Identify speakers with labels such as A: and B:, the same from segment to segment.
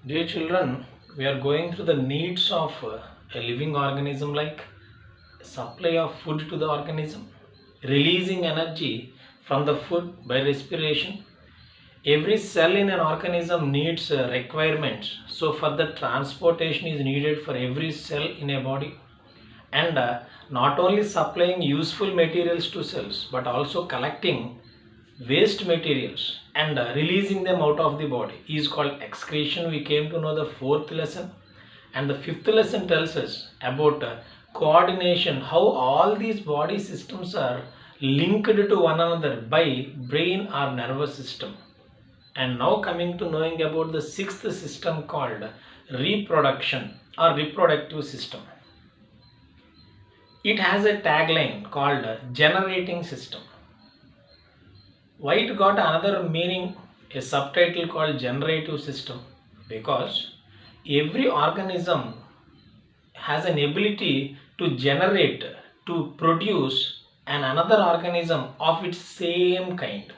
A: Dear children, we are going through the needs of a living organism like supply of food to the organism, releasing energy from the food by respiration. Every cell in an organism needs requirements. So, for the transportation is needed for every cell in a body, and not only supplying useful materials to cells but also collecting waste materials and releasing them out of the body is called excretion. We came to know the fourth lesson, and the fifth lesson tells us about coordination, how all these body systems are linked to one another by brain or nervous system. And now coming to knowing about the sixth system called reproduction or reproductive system. It has a tagline called generating system. Why it got another meaning, a subtitle called generative system? Because every organism has an ability to generate, to produce another organism of its same kind,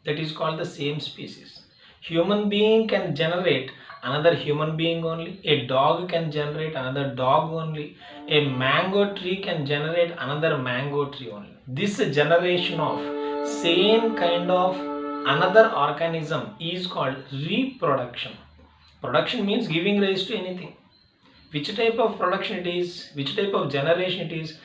A: that is called the same species. Human being can generate another human being only, a dog can generate another dog only, a mango tree can generate another mango tree only. This generation of same kind of another organism is called reproduction. Production means giving rise to anything. Which type of production it is, which type of generation it is,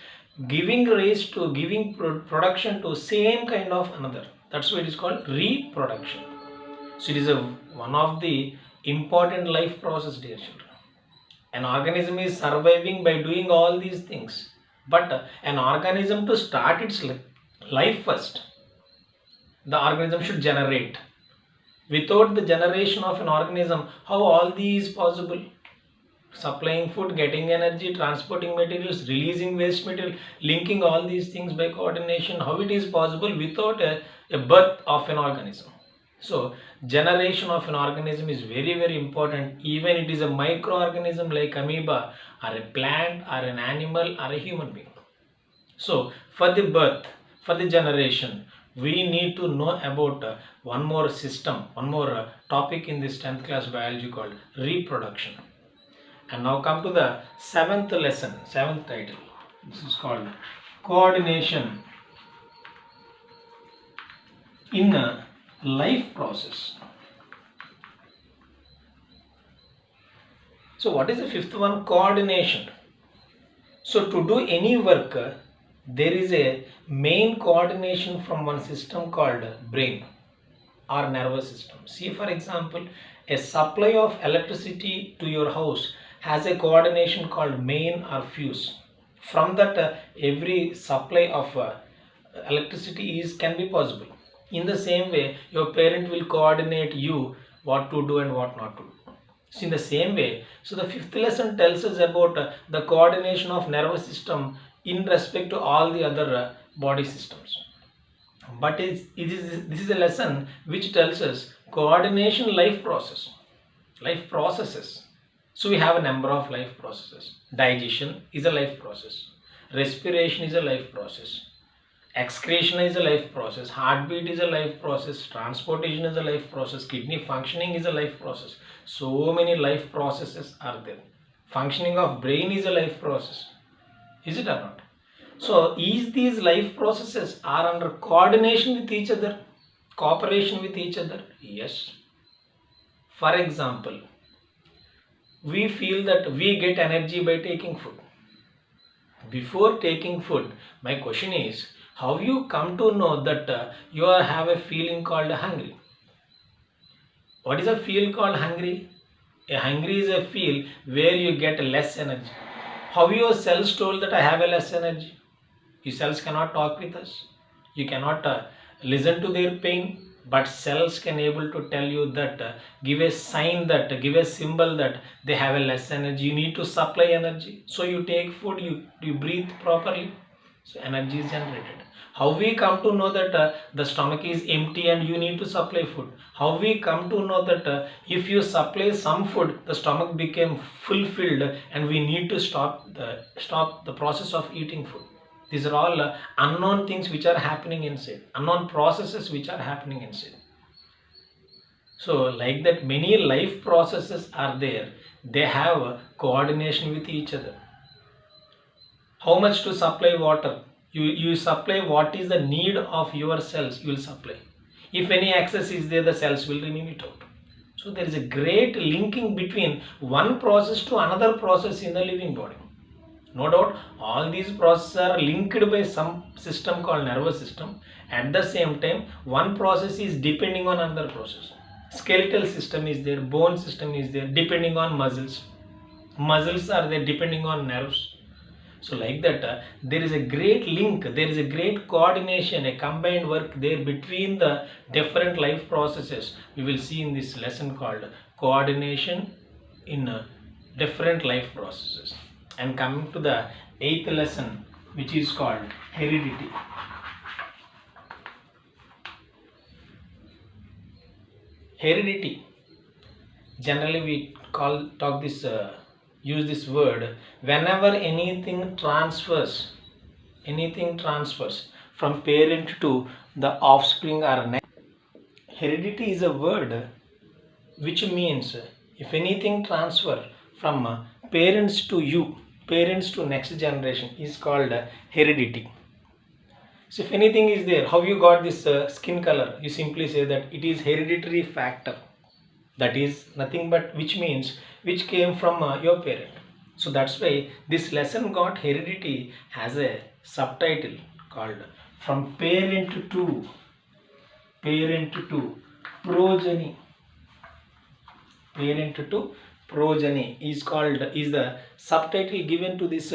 A: giving rise to giving production to same kind of another. That's why it is called reproduction. So it is one of the important life process, dear children. An organism is surviving by doing all these things, but an organism, to start its life first, the organism should generate. Without the generation of an organism, how all these possible? Supplying food, getting energy, transporting materials, releasing waste material, linking all these things by coordination, how it is possible without a birth of an organism? So generation of an organism is very important, even it is a microorganism like amoeba or a plant or an animal or a human being. So for the birth, for the generation, we need to know about one more system, one more topic in this 10th class biology called reproduction. And now come to the seventh lesson, seventh title. This is called coordination in a life process. So what is the fifth one? Coordination. So to do any work, there is a main coordination from one system called brain or nervous system. See, for example, a supply of electricity to your house has a coordination called main or fuse. From that, every supply of electricity can be possible. In the same way, your parent will coordinate you what to do and what not to do. So in the same way, so the fifth lesson tells us about the coordination of nervous system in respect to all the other body systems. But this is a lesson which tells us coordination life processes. So we have a number of life processes. Digestion is a life process. Respiration is a life process. Excretion is a life process. Heartbeat is a life process. Transportation is a life process. Kidney functioning is a life process. So many life processes are there. Functioning of brain is a life process. Is it or not? So, these life processes are under coordination with each other, cooperation with each other? Yes. For example, we feel that we get energy by taking food. Before taking food, my question is, how you come to know that you have a feeling called hungry? What is a feel called hungry? A hungry is a feel where you get less energy. How your cells told that I have a less energy? Your cells cannot talk with us. You cannot listen to their pain, but cells can able to tell you that, give a sign, that give a symbol that they have a less energy. You need to supply energy. So you take food, you breathe properly. So energy is generated. How we come to know that the stomach is empty and you need to supply food? How we come to know that if you supply some food, the stomach became fulfilled and we need to stop the process of eating food? These are all unknown things which are happening inside, unknown processes which are happening inside. So like that, many life processes are there. They have a coordination with each other. How much to supply water? You supply what is the need of your cells, you will supply. If any excess is there, the cells will remove it out. So there is a great linking between one process to another process in the living body. No doubt, all these processes are linked by some system called nervous system. At the same time, one process is depending on another process. Skeletal system is there, bone system is there, depending on muscles. Muscles are there depending on nerves. So like that, there is a great link, there is a great coordination, a combined work there between the different life processes. We will see in this lesson called coordination in different life processes. And coming to the 8th lesson, which is called heredity. Heredity. Generally we use this word whenever anything transfers from parent to the offspring or next. Heredity is a word which means if anything transfer from parents to you, parents to next generation, is called heredity. So if anything is there, how you got this skin color, you simply say that it is hereditary factor. That is nothing but which means which came from your parent. So that's why this lesson got heredity has a subtitle called from parent to progeny. Parent to progeny is the subtitle given to this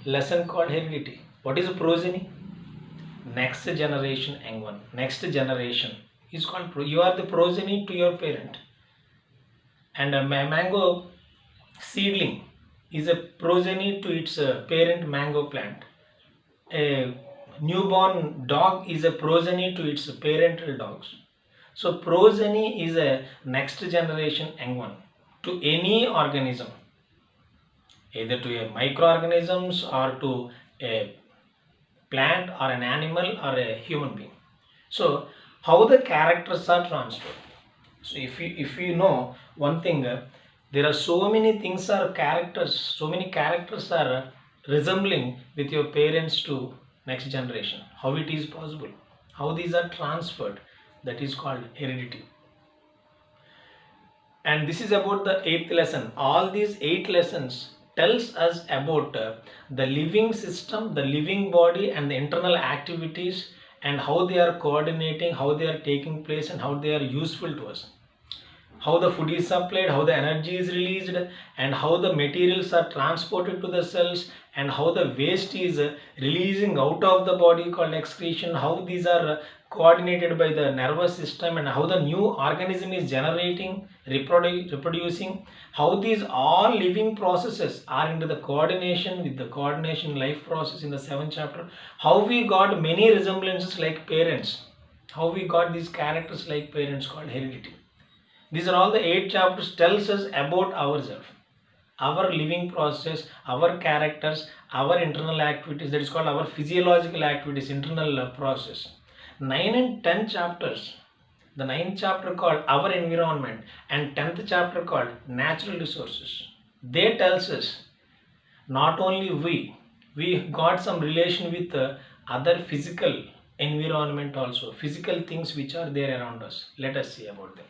A: lesson called heredity. What is a progeny? Next generation, N1. Next generation is called you are the progeny to your parent. And a mango seedling is a progeny to its parent mango plant. A newborn dog is a progeny to its parental dogs. So progeny is a next generation N1 to any organism, either to a microorganisms or to a plant or an animal or a human being. So how the characters are transferred? So if you know one thing, there are so many things are characters, so many characters are resembling with your parents to next generation. How it is possible? How these are transferred? That is called heredity. And this is about the 8th lesson. All these 8 lessons tells us about the living system, the living body and the internal activities and how they are coordinating, how they are taking place and how they are useful to us. How the food is supplied, how the energy is released and how the materials are transported to the cells and how the waste is releasing out of the body called excretion, how these are coordinated by the nervous system and how the new organism is generating, reproducing, how these all living processes are into the coordination with the coordination life process in the 7th chapter, how we got many resemblances like parents, how we got these characters like parents called heredity. These are all the 8 chapters tells us about ourselves, our living process, our characters, our internal activities, that is called our physiological activities, internal process. 9 and 10 chapters, the 9th chapter called our environment and 10th chapter called natural resources. They tells us not only we got some relation with other physical environment also, physical things which are there around us. Let us see about them.